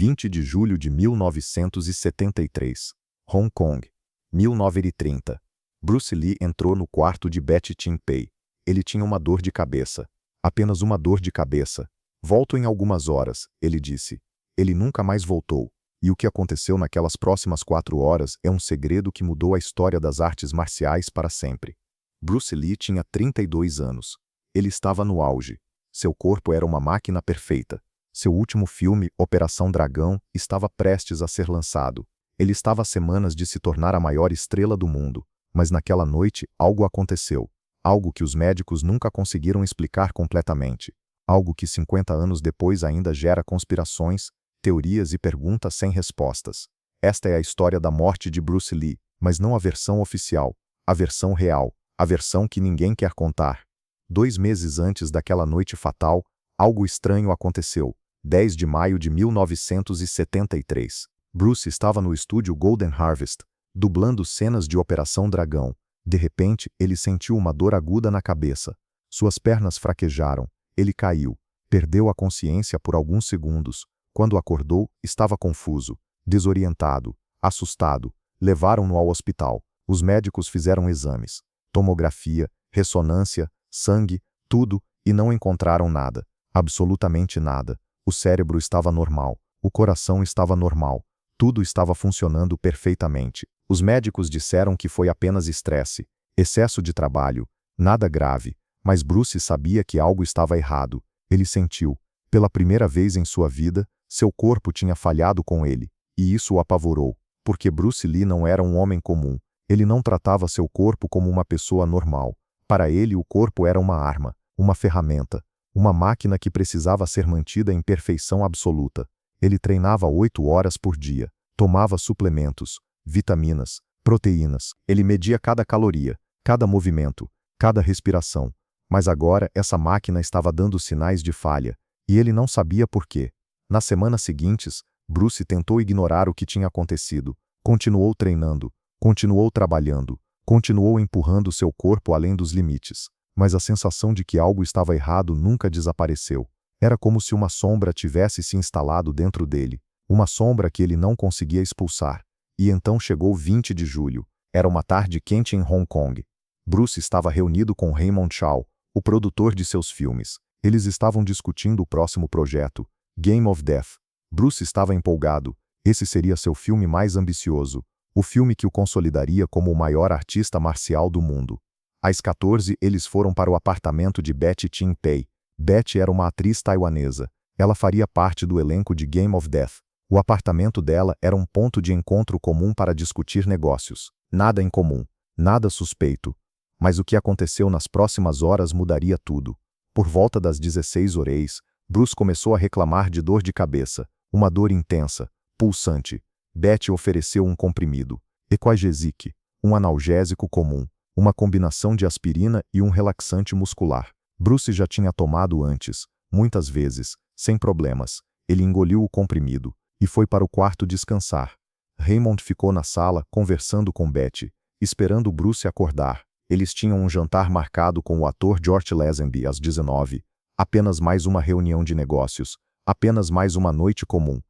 20 de julho de 1973. Hong Kong. 1930. Bruce Lee entrou no quarto de Betty Chin Pei. Ele tinha uma dor de cabeça. Apenas uma dor de cabeça. Volto em algumas horas, ele disse. Ele nunca mais voltou. E o que aconteceu naquelas próximas 4 horas é um segredo que mudou a história das artes marciais para sempre. Bruce Lee tinha 32 anos. Ele estava no auge. Seu corpo era uma máquina perfeita. Seu último filme, Operação Dragão, estava prestes a ser lançado. Ele estava a semanas de se tornar a maior estrela do mundo. Mas naquela noite, algo aconteceu. Algo que os médicos nunca conseguiram explicar completamente. Algo que 50 anos depois ainda gera conspirações, teorias e perguntas sem respostas. Esta é a história da morte de Bruce Lee, mas não a versão oficial, a versão real, a versão que ninguém quer contar. 2 meses antes daquela noite fatal, algo estranho aconteceu. 10 de maio de 1973. Bruce estava no estúdio Golden Harvest, dublando cenas de Operação Dragão. De repente, ele sentiu uma dor aguda na cabeça. Suas pernas fraquejaram. Ele caiu. Perdeu a consciência por alguns segundos. Quando acordou, estava confuso, desorientado, assustado. Levaram-no ao hospital. Os médicos fizeram exames. Tomografia, ressonância, sangue, tudo, e não encontraram nada. Absolutamente nada. O cérebro estava normal. O coração estava normal. Tudo estava funcionando perfeitamente. Os médicos disseram que foi apenas estresse, excesso de trabalho, nada grave, mas Bruce sabia que algo estava errado. Ele sentiu, pela primeira vez em sua vida, seu corpo tinha falhado com ele, e isso o apavorou, porque Bruce Lee não era um homem comum. Ele não tratava seu corpo como uma pessoa normal. Para ele, o corpo era uma arma, uma ferramenta, uma máquina que precisava ser mantida em perfeição absoluta. Ele treinava 8 horas por dia, tomava suplementos, vitaminas, proteínas. Ele media cada caloria, cada movimento, cada respiração. Mas agora essa máquina estava dando sinais de falha, e ele não sabia por quê. Nas semanas seguintes, Bruce tentou ignorar o que tinha acontecido. Continuou treinando, continuou trabalhando, continuou empurrando seu corpo além dos limites. Mas a sensação de que algo estava errado nunca desapareceu. Era como se uma sombra tivesse se instalado dentro dele. Uma sombra que ele não conseguia expulsar. E então chegou 20 de julho. Era uma tarde quente em Hong Kong. Bruce estava reunido com Raymond Chow, o produtor de seus filmes. Eles estavam discutindo o próximo projeto, Game of Death. Bruce estava empolgado. Esse seria seu filme mais ambicioso. O filme que o consolidaria como o maior artista marcial do mundo. Às 14, eles foram para o apartamento de Betty Chin Pei. Betty era uma atriz taiwanesa. Ela faria parte do elenco de Game of Death. O apartamento dela era um ponto de encontro comum para discutir negócios. Nada incomum, nada suspeito. Mas o que aconteceu nas próximas horas mudaria tudo. Por volta das 16 horas, Bruce começou a reclamar de dor de cabeça, uma dor intensa, pulsante. Betty ofereceu um comprimido, Equagesic, um analgésico comum, uma combinação de aspirina e um relaxante muscular. Bruce já tinha tomado antes, muitas vezes, sem problemas. Ele engoliu o comprimido e foi para o quarto descansar. Raymond ficou na sala, conversando com Betty, esperando Bruce acordar. Eles tinham um jantar marcado com o ator George Lazenby às 19. Apenas mais uma reunião de negócios, apenas mais uma noite comum.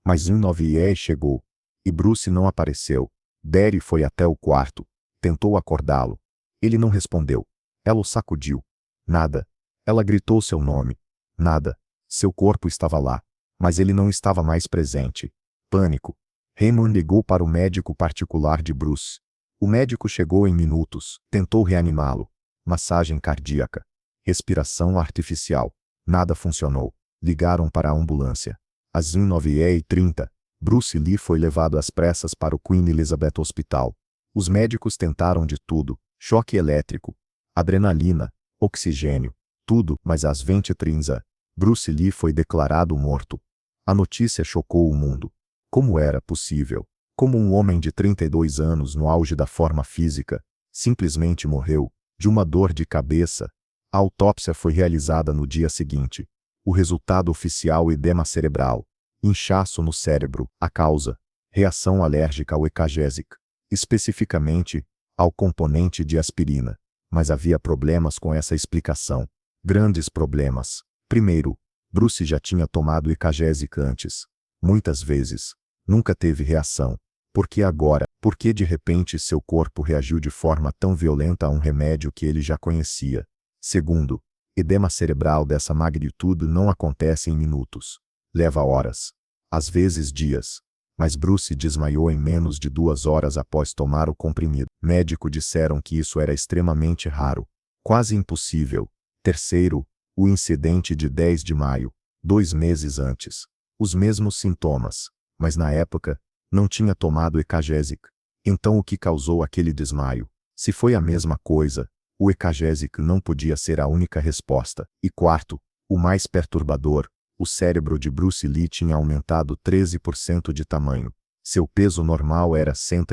Mas 9 chegou, e Bruce não apareceu. Betty foi até o quarto, tentou acordá-lo. Ele não respondeu. Ela o sacudiu. Nada. Ela gritou seu nome. Nada. Seu corpo estava lá, mas ele não estava mais presente. Pânico. Raymond ligou para o médico particular de Bruce. O médico chegou em minutos, tentou reanimá-lo. Massagem cardíaca. Respiração artificial. Nada funcionou. Ligaram para a ambulância. Às 9h30, Bruce Lee foi levado às pressas para o Queen Elizabeth Hospital. Os médicos tentaram de tudo: choque elétrico, adrenalina, oxigênio, tudo, mas às 20h30, Bruce Lee foi declarado morto. A notícia chocou o mundo. Como era possível? Como um homem de 32 anos no auge da forma física, simplesmente morreu, de uma dor de cabeça? A autópsia foi realizada no dia seguinte. O resultado oficial: edema cerebral, inchaço no cérebro. A causa: reação alérgica ao Equagesic, especificamente ao componente de aspirina. Mas havia problemas com essa explicação. Grandes problemas. Primeiro, Bruce já tinha tomado Equagesic antes. Muitas vezes. Nunca teve reação. Por que agora? Por que de repente seu corpo reagiu de forma tão violenta a um remédio que ele já conhecia? Segundo, edema cerebral dessa magnitude não acontece em minutos. Leva horas. Às vezes dias. Mas Bruce desmaiou em menos de 2 horas após tomar o comprimido. Médicos disseram que isso era extremamente raro. Quase impossível. Terceiro, o incidente de 10 de maio, 2 meses antes. Os mesmos sintomas, mas na época, não tinha tomado Ecagesic. Então o que causou aquele desmaio? Se foi a mesma coisa, o Ecagesic não podia ser a única resposta. E quarto, o mais perturbador, o cérebro de Bruce Lee tinha aumentado 13% de tamanho. Seu peso normal era 100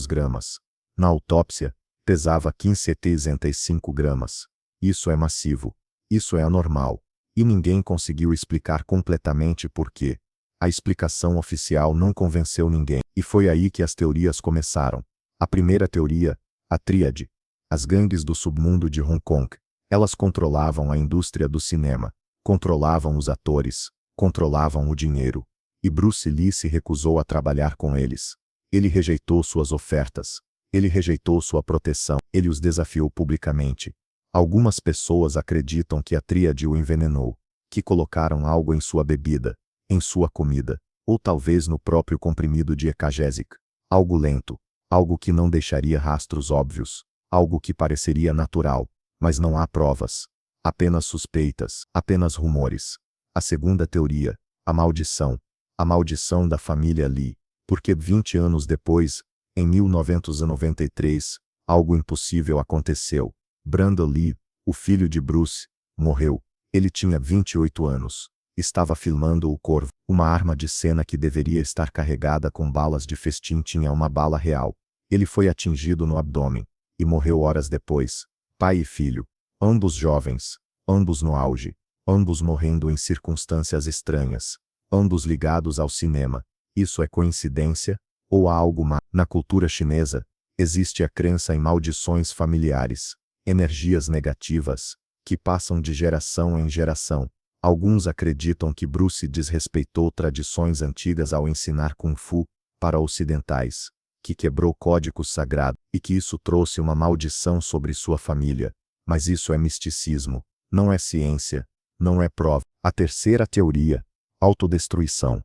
gramas. Na autópsia, pesava 15,75 gramas. Isso é massivo. Isso é anormal. E ninguém conseguiu explicar completamente por quê. A explicação oficial não convenceu ninguém. E foi aí que as teorias começaram. A primeira teoria, a tríade. As gangues do submundo de Hong Kong. Elas controlavam a indústria do cinema. Controlavam os atores. Controlavam o dinheiro. E Bruce Lee se recusou a trabalhar com eles. Ele rejeitou suas ofertas. Ele rejeitou sua proteção. Ele os desafiou publicamente. Algumas pessoas acreditam que a tríade o envenenou, que colocaram algo em sua bebida, em sua comida, ou talvez no próprio comprimido de Ecagesic. Algo lento, algo que não deixaria rastros óbvios, algo que pareceria natural, mas não há provas. Apenas suspeitas, apenas rumores. A segunda teoria, a maldição. A maldição da família Lee, porque 20 anos depois, em 1993, algo impossível aconteceu. Brandon Lee, o filho de Bruce, morreu. Ele tinha 28 anos. Estava filmando O Corvo. Uma arma de cena que deveria estar carregada com balas de festim tinha uma bala real. Ele foi atingido no abdômen. E morreu horas depois. Pai e filho. Ambos jovens. Ambos no auge. Ambos morrendo em circunstâncias estranhas. Ambos ligados ao cinema. Isso é coincidência? Ou há algo má? Na cultura chinesa, existe a crença em maldições familiares. Energias negativas, que passam de geração em geração. Alguns acreditam que Bruce desrespeitou tradições antigas ao ensinar Kung Fu para ocidentais, que quebrou códigos sagrados e que isso trouxe uma maldição sobre sua família. Mas isso é misticismo, não é ciência, não é prova. A terceira teoria, autodestruição.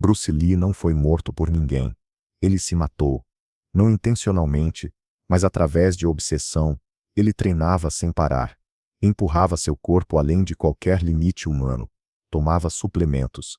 Bruce Lee não foi morto por ninguém. Ele se matou. Não intencionalmente, mas através de obsessão. Ele treinava sem parar. Empurrava seu corpo além de qualquer limite humano. Tomava suplementos,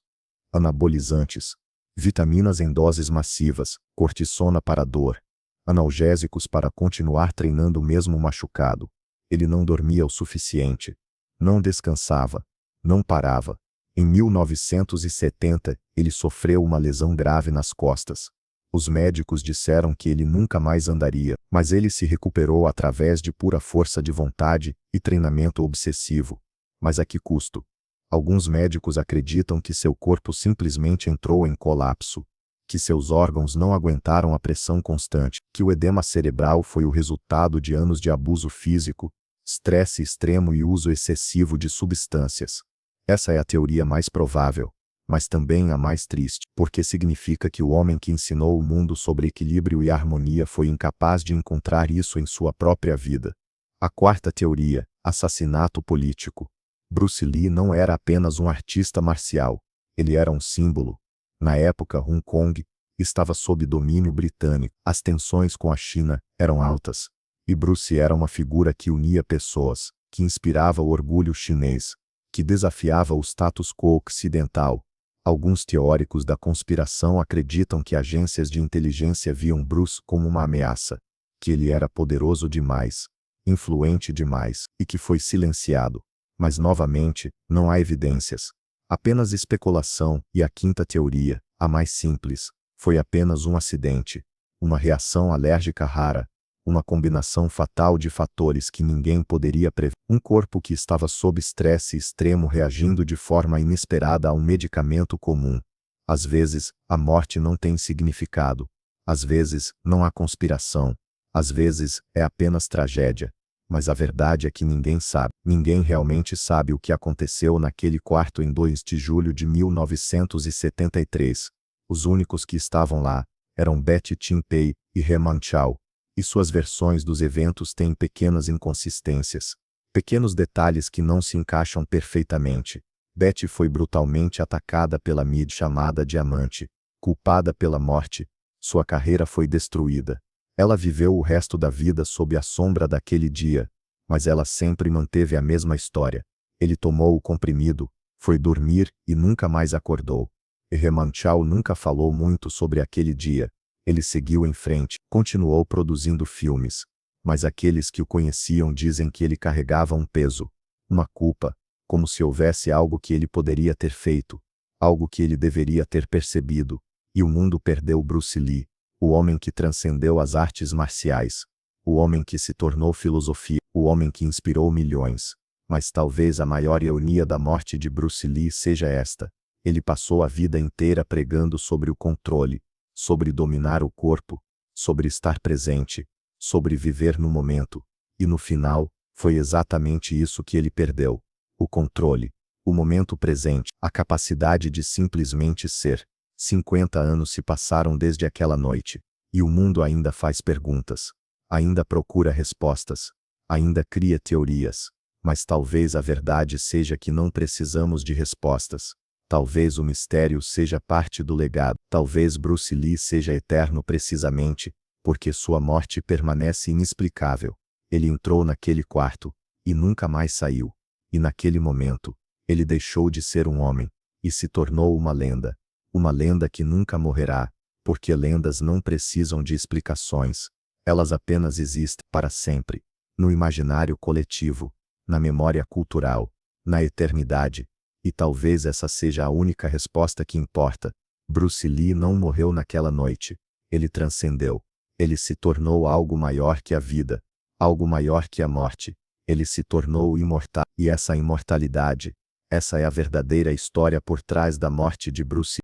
anabolizantes, vitaminas em doses massivas, cortisona para dor, analgésicos para continuar treinando mesmo machucado. Ele não dormia o suficiente. Não descansava. Não parava. Em 1970, ele sofreu uma lesão grave nas costas. Os médicos disseram que ele nunca mais andaria, mas ele se recuperou através de pura força de vontade e treinamento obsessivo. Mas a que custo? Alguns médicos acreditam que seu corpo simplesmente entrou em colapso, que seus órgãos não aguentaram a pressão constante, que o edema cerebral foi o resultado de anos de abuso físico, estresse extremo e uso excessivo de substâncias. Essa é a teoria mais provável, mas também a mais triste, porque significa que o homem que ensinou o mundo sobre equilíbrio e harmonia foi incapaz de encontrar isso em sua própria vida. A quarta teoria, assassinato político. Bruce Lee não era apenas um artista marcial, ele era um símbolo. Na época, Hong Kong estava sob domínio britânico, as tensões com a China eram altas, e Bruce era uma figura que unia pessoas, que inspirava o orgulho chinês, que desafiava o status quo ocidental. Alguns teóricos da conspiração acreditam que agências de inteligência viam Bruce como uma ameaça, que ele era poderoso demais, influente demais, e que foi silenciado. Mas novamente, não há evidências. Apenas especulação. E a quinta teoria, a mais simples, foi apenas um acidente, uma reação alérgica rara, uma combinação fatal de fatores que ninguém poderia prever. Um corpo que estava sob estresse extremo reagindo de forma inesperada a um medicamento comum. Às vezes, a morte não tem significado. Às vezes, não há conspiração. Às vezes, é apenas tragédia. Mas a verdade é que ninguém sabe. Ninguém realmente sabe o que aconteceu naquele quarto em 2 de julho de 1973. Os únicos que estavam lá eram Betty Timpey e Herman Chow, e suas versões dos eventos têm pequenas inconsistências, pequenos detalhes que não se encaixam perfeitamente. Betty foi brutalmente atacada pela mídia chamada Diamante, culpada pela morte. Sua carreira foi destruída. Ela viveu o resto da vida sob a sombra daquele dia, mas ela sempre manteve a mesma história. Ele tomou o comprimido, foi dormir e nunca mais acordou. Herman Chow nunca falou muito sobre aquele dia. Ele seguiu em frente, continuou produzindo filmes, mas aqueles que o conheciam dizem que ele carregava um peso, uma culpa, como se houvesse algo que ele poderia ter feito, algo que ele deveria ter percebido, e o mundo perdeu Bruce Lee, o homem que transcendeu as artes marciais, o homem que se tornou filosofia, o homem que inspirou milhões. Mas talvez a maior ironia da morte de Bruce Lee seja esta: ele passou a vida inteira pregando sobre o controle, sobre dominar o corpo, sobre estar presente, sobre viver no momento, e no final, foi exatamente isso que ele perdeu: o controle, o momento presente, a capacidade de simplesmente ser. 50 anos se passaram desde aquela noite, e o mundo ainda faz perguntas, ainda procura respostas, ainda cria teorias, mas talvez a verdade seja que não precisamos de respostas. Talvez o mistério seja parte do legado. Talvez Bruce Lee seja eterno precisamente porque sua morte permanece inexplicável. Ele entrou naquele quarto e nunca mais saiu. E naquele momento, ele deixou de ser um homem e se tornou uma lenda. Uma lenda que nunca morrerá, porque lendas não precisam de explicações. Elas apenas existem para sempre, no imaginário coletivo, na memória cultural, na eternidade. E talvez essa seja a única resposta que importa. Bruce Lee não morreu naquela noite. Ele transcendeu. Ele se tornou algo maior que a vida, algo maior que a morte. Ele se tornou imortal. E essa imortalidade, essa é a verdadeira história por trás da morte de Bruce Lee.